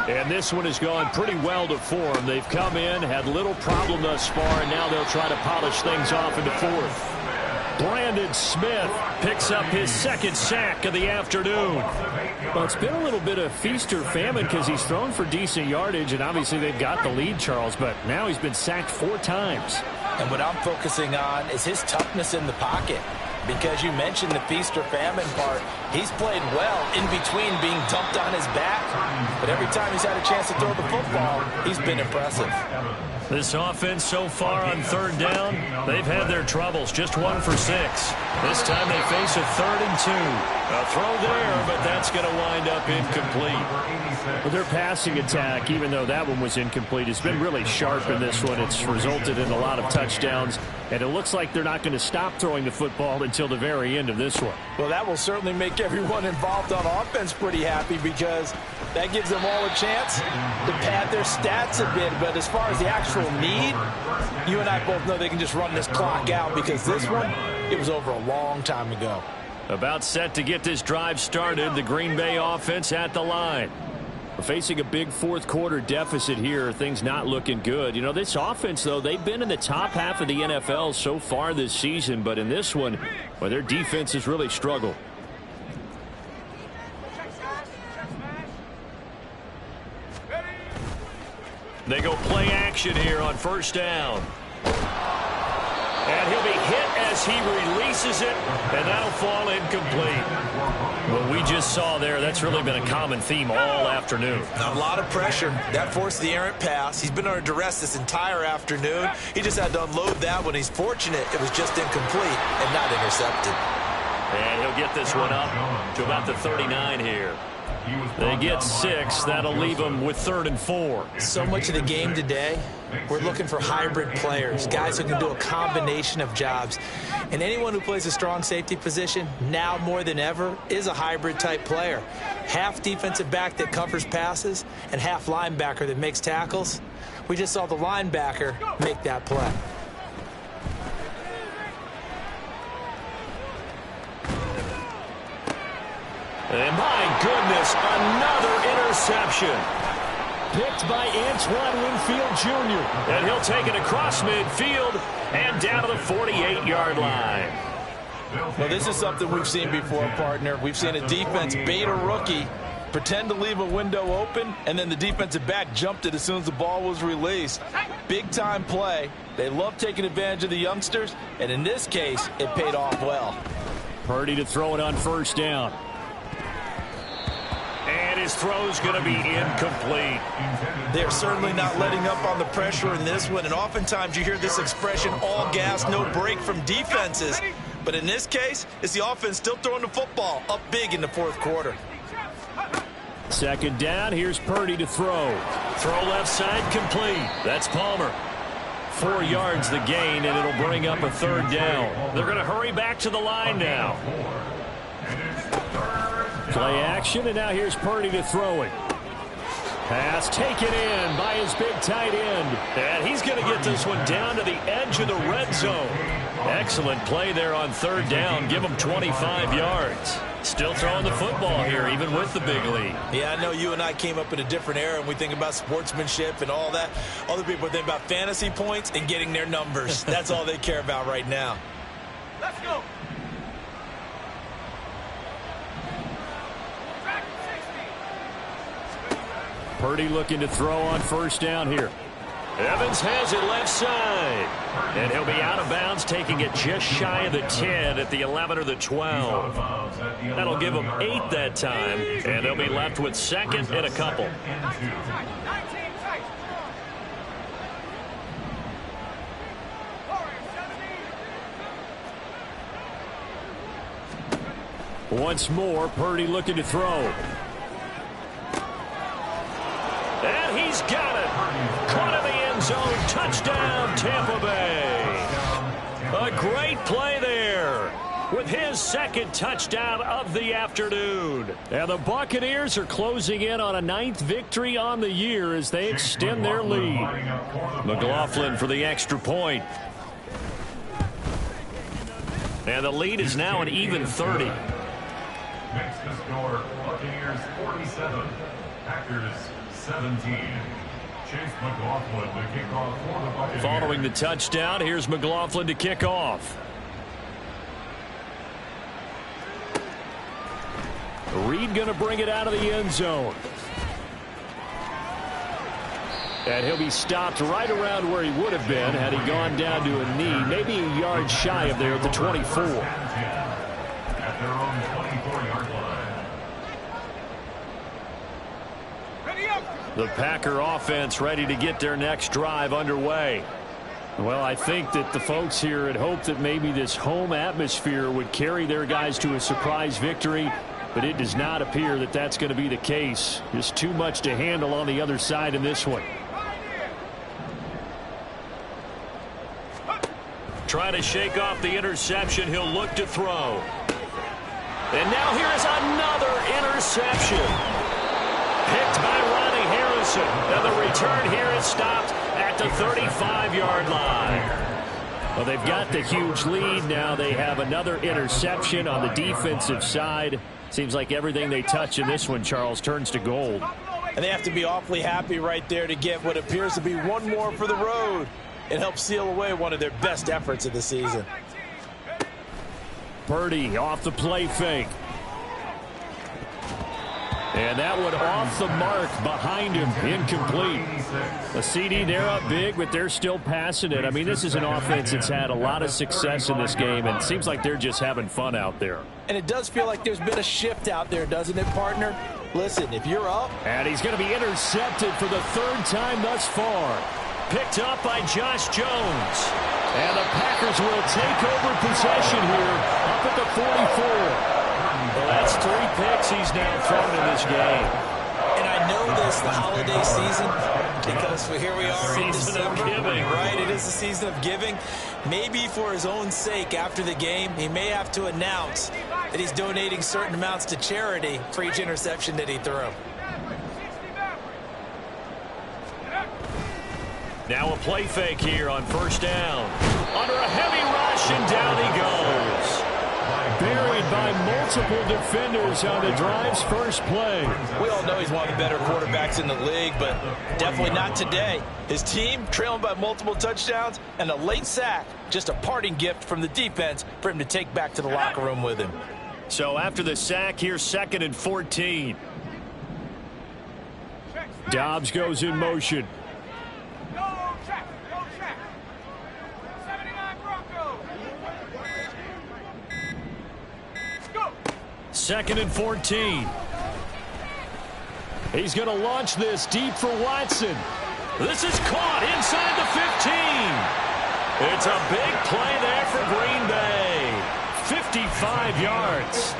Speaker 1: And this one has gone pretty well to form. They've come in, had little problem thus far, and now they'll try to polish things off into 4th. Brandon Smith picks up his 2nd sack of the afternoon. Well, it's been a little bit of feast or famine because he's thrown for decent yardage, and obviously they've got the lead, Charles, but now he's been sacked 4 times.
Speaker 2: And what I'm focusing on is his toughness in the pocket. Because you mentioned the feast or famine part, he's played well in between being dumped on his back. But every time he's had a chance to throw the football, he's been impressive.
Speaker 1: This offense so far on 3rd down, they've had their troubles. Just 1 for 6. This time they face a 3rd and 2. A throw there, but that's going to wind up incomplete. Well, their passing attack, even though that one was incomplete, has been really sharp in this one. It's resulted in a lot of touchdowns, and it looks like they're not going to stop throwing the football until the very end of this one.
Speaker 2: Well, that will certainly make everyone involved on offense pretty happy because that gives them all a chance to pad their stats a bit. But as far as the actual need, you and I both know they can just run this clock out because this one, it was over a long time ago.
Speaker 1: About set to get this drive started, the Green Bay offense at the line. We're facing a big 4th quarter deficit here. Things not looking good. You know, this offense, though, they've been in the top half of the NFL so far this season. But in this one, well, their defense has really struggled. They go play action here on 1st down. And he'll be hit as he releases it, and that'll fall incomplete. What we just saw there, that's really been a common theme all afternoon.
Speaker 2: A lot of pressure. That forced the errant pass. He's been under duress this entire afternoon. He just had to unload that one. He's fortunate it was just incomplete and not intercepted.
Speaker 1: And he'll get this one up to about the 39 here. They get 6. That'll leave them with 3rd and 4.
Speaker 2: So much of the game today, we're looking for hybrid players, guys who can do a combination of jobs. And anyone who plays a strong safety position, now more than ever, is a hybrid-type player. Half defensive back that covers passes and half linebacker that makes tackles. We just saw the linebacker make that play.
Speaker 1: And my goodness, another interception. Picked by Antoine Winfield Jr. And he'll take it across midfield and down to the 48-yard line.
Speaker 2: Well, this is something we've seen before, partner. We've seen a defense bait a rookie, pretend to leave a window open, and then the defensive back jumped it as soon as the ball was released. Big-time play. They love taking advantage of the youngsters, and in this case, it paid off well.
Speaker 1: Purdy to throw it on 1st down. And his throw's going to be incomplete.
Speaker 2: They're certainly not letting up on the pressure in this one, and oftentimes you hear this expression, all gas, no break from defenses. But in this case, it's the offense still throwing the football up big in the 4th quarter.
Speaker 1: 2nd down, here's Purdy to throw. Throw left side complete. That's Palmer. 4 yards the gain, and it'll bring up a 3rd down. They're going to hurry back to the line now. Play action, and now here's Purdy to throw it. Pass taken in by his big tight end. And he's going to get this one down to the edge of the red zone. Excellent play there on 3rd down. Give him 25 yards. Still throwing the football here, even with the big lead.
Speaker 2: Yeah, I know you and I came up in a different era, and we think about sportsmanship and all that. Other people think about fantasy points and getting their numbers. That's all they care about right now.
Speaker 4: Let's go.
Speaker 1: Purdy looking to throw on 1st down here. Evans has it left side. And he'll be out of bounds, taking it just shy of the 10 at the 11 or the 12. That'll give them 8 that time. And they'll be left with 2nd and a couple. Once more, Purdy looking to throw. And he's got it. Caught in the end zone. Touchdown, Tampa Bay. A great play there with his 2nd touchdown of the afternoon. And the Buccaneers are closing in on a 9th victory on the year as they extend their lead. McLaughlin for the extra point. And the lead is now an even 30.
Speaker 3: Makes the score Buccaneers 47, Packers 17. Chase McLaughlin to kick off for the Buccaneers.
Speaker 1: Following the touchdown, here's McLaughlin to kick off. Reed going to bring it out of the end zone. And he'll be stopped right around where he would have been had he gone down to a knee, maybe a yard shy of there at the 24.
Speaker 3: At their own 24-yard line.
Speaker 1: The Packer offense ready to get their next drive underway. Well, I think that the folks here had hoped that maybe this home atmosphere would carry their guys to a surprise victory, but it does not appear that that's going to be the case. Just too much to handle on the other side in this one. Try to shake off the interception. He'll look to throw. And now here is another interception. Picked by Ronnie Harrison. And the return here is stopped at the 35-yard line. Well, they've got the huge lead. Now they have another interception on the defensive side. Seems like everything they touch in this one, Charles, turns to gold.
Speaker 2: And they have to be awfully happy right there to get what appears to be one more for the road. It helps seal away one of their best efforts of the season.
Speaker 1: Purdy off the play fake. And that one off the mark behind him, incomplete. A CD, they're up big, but they're still passing it. I mean, this is an offense that's had a lot of success in this game, and it seems like they're just having fun out there.
Speaker 2: And it does feel like there's been a shift out there, doesn't it, partner? Listen, if you're up.
Speaker 1: And he's going to be intercepted for the 3rd time thus far. Picked up by Josh Jones. And the Packers will take over possession here up at the 44. Well, that's 3 picks he's now thrown in this game.
Speaker 2: And I know this, the holiday season, because here we are in December, right? It is the season of giving. Maybe for his own sake, after the game, he may have to announce that he's donating certain amounts to charity for each interception that he threw.
Speaker 1: Now a play fake here on first down. Under a heavy rush, and down he goes. Buried by multiple defenders on the drive's first play.
Speaker 2: We all know he's one of the better quarterbacks in the league, but definitely not today. His team trailing by multiple touchdowns, and a late sack, just a parting gift from the defense for him to take back to the locker room with him.
Speaker 1: So after the sack, here's 2nd and 14. Dobbs goes in motion. 2nd and 14. He's going to launch this deep for Watson. This is caught inside the 15. It's a big play there for Green Bay. 55 yards.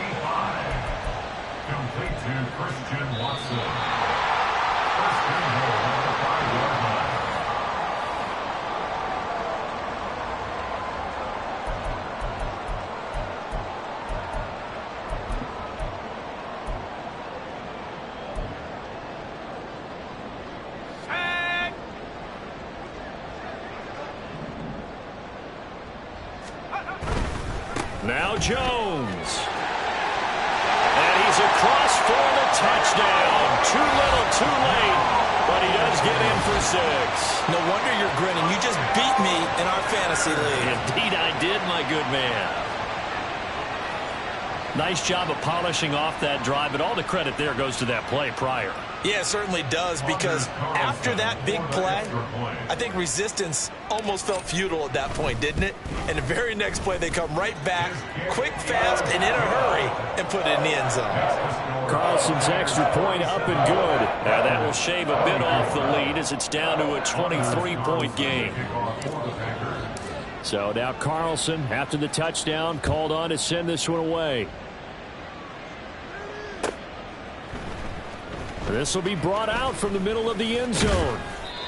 Speaker 3: Complete to Christian Watson. First and goal on the 5-yard line.
Speaker 1: Now Jones. And he's across for the touchdown. Too little, too late, but he does get in for 6.
Speaker 2: No wonder you're grinning. You just beat me in our fantasy league.
Speaker 1: Indeed I did, my good man. Nice job of polishing off that drive, but all the credit there goes to that play prior.
Speaker 2: Yeah, it certainly does, because after that big play, I think resistance almost felt futile at that point, didn't it? And the very next play, they come right back, quick, fast, and in a hurry, and put it in the end zone.
Speaker 1: Carlson's extra point up and good. Now that will shave a bit off the lead as it's down to a 23-point game. So now Carlson, after the touchdown, called on to send this one away. This will be brought out from the middle of the end zone.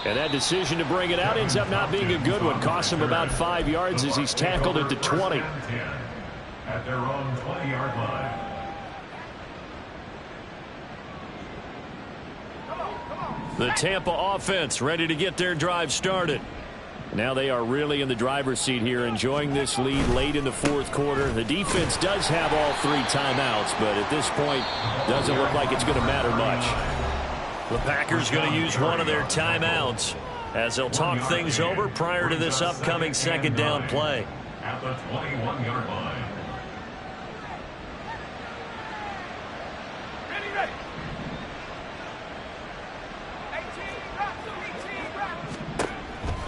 Speaker 1: And that decision to bring it out ends up not being a good one. Cost him about 5 yards as he's tackled at the 20.
Speaker 3: At their own 20-yard line.
Speaker 1: The Tampa offense ready to get their drive started. Now they are really in the driver's seat here, enjoying this lead late in the 4th quarter. The defense does have all 3 timeouts, but at this point, doesn't look like it's going to matter much. The Packers going to use one of their timeouts as they'll talk things over prior to this upcoming 2nd down play.
Speaker 3: At the 21-yard line.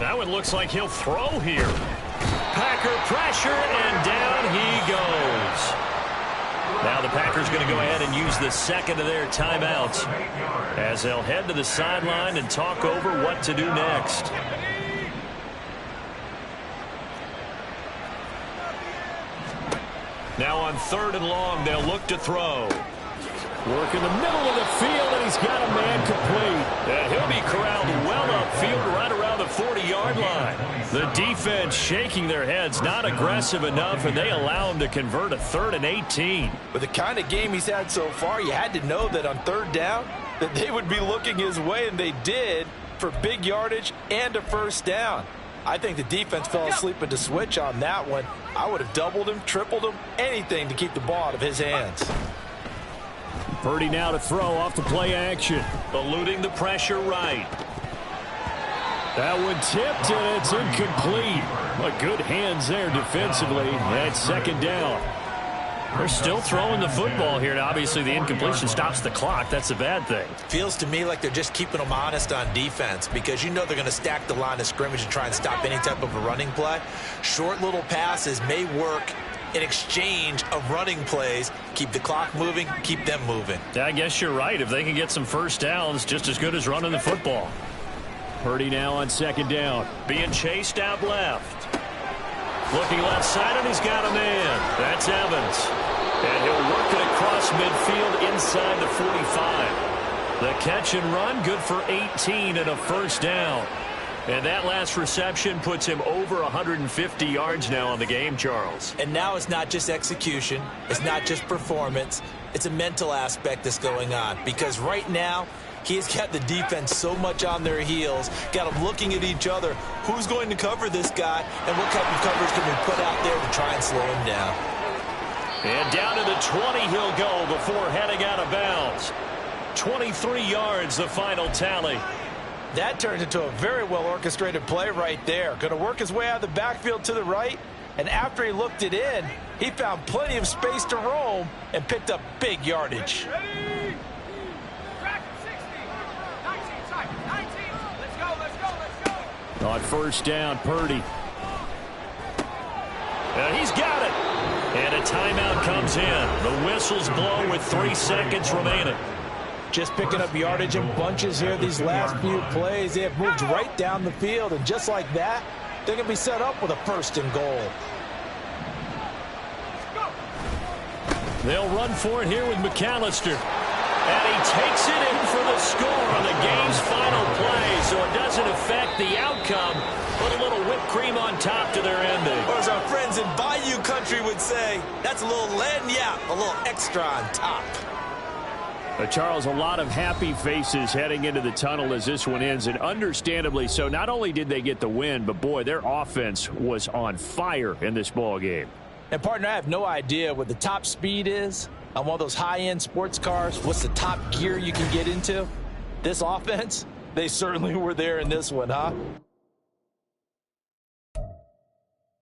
Speaker 1: That one looks like he'll throw here. Packer pressure, and down he goes. Now the Packers going to go ahead and use the 2nd of their timeouts as they'll head to the sideline and talk over what to do next. Now on 3rd and long, they'll look to throw. Work in the middle of the field, and he's got a man complete. And he'll be corralled well upfield right around the 40-yard line. The defense shaking their heads, not aggressive enough, and they allow him to convert a 3rd and 18.
Speaker 2: With the kind of game he's had so far, you had to know that on 3rd down that they would be looking his way, and they did, for big yardage and a 1st down. I think the defense fell asleep at the switch on that one. I would have doubled him, tripled him, anything to keep the ball out of his hands.
Speaker 1: Purdy now to throw off the play action. Eluding the pressure right. That one tipped, and it's incomplete. But good hands there defensively. That's 2nd down. They're still throwing the football here. Now, obviously, the incompletion stops the clock. That's a bad thing.
Speaker 2: Feels to me like they're just keeping them honest on defense, because you know they're going to stack the line of scrimmage and try and stop any type of a running play. Short little passes may work in exchange of running plays. Keep the clock moving, keep them moving.
Speaker 1: I guess you're right. If they can get some 1st downs, just as good as running the football. Purdy now on 2nd down. Being chased out left. Looking left side, and he's got a man. That's Evans. And he'll work it across midfield inside the 45. The catch and run, good for 18 and a first down. And that last reception puts him over 150 yards now on the game, Charles.
Speaker 2: And now it's not just execution. It's not just performance. It's a mental aspect that's going on. Because right now, he's got the defense so much on their heels, got them looking at each other. Who's going to cover this guy, and what type of coverage can we put out there to try and slow him down?
Speaker 1: And down to the 20 he'll go before heading out of bounds. 23 yards, the final tally.
Speaker 2: That turned into a very well-orchestrated play right there. Going to work his way out of the backfield to the right, and after he looked it in, he found plenty of space to roam and picked up big yardage.
Speaker 4: Ready? Track 60. 19 seconds. 19. Let's go, let's go, let's go.
Speaker 1: On first down, Purdy. And he's got it. And a timeout comes in. The whistles blow with 3 seconds remaining.
Speaker 2: Just picking up yardage in bunches here these last few plays. They have moved right down the field, and just like that, they're going to be set up with a first and goal.
Speaker 1: They'll run for it here with McAllister. And he takes it in for the score on the game's final play, so it doesn't affect the outcome. Put a little whipped cream on top to their ending.
Speaker 2: Or as our friends in Bayou Country would say, that's a little lagniappe, a little extra on top.
Speaker 1: Charles, a lot of happy faces heading into the tunnel as this one ends, and understandably so. Not only did they get the win, but boy, their offense was on fire in this ball game.
Speaker 2: And partner, I have no idea what the top speed is on one of those high-end sports cars. What's the top gear you can get into? This offense, they certainly were there in this one, huh?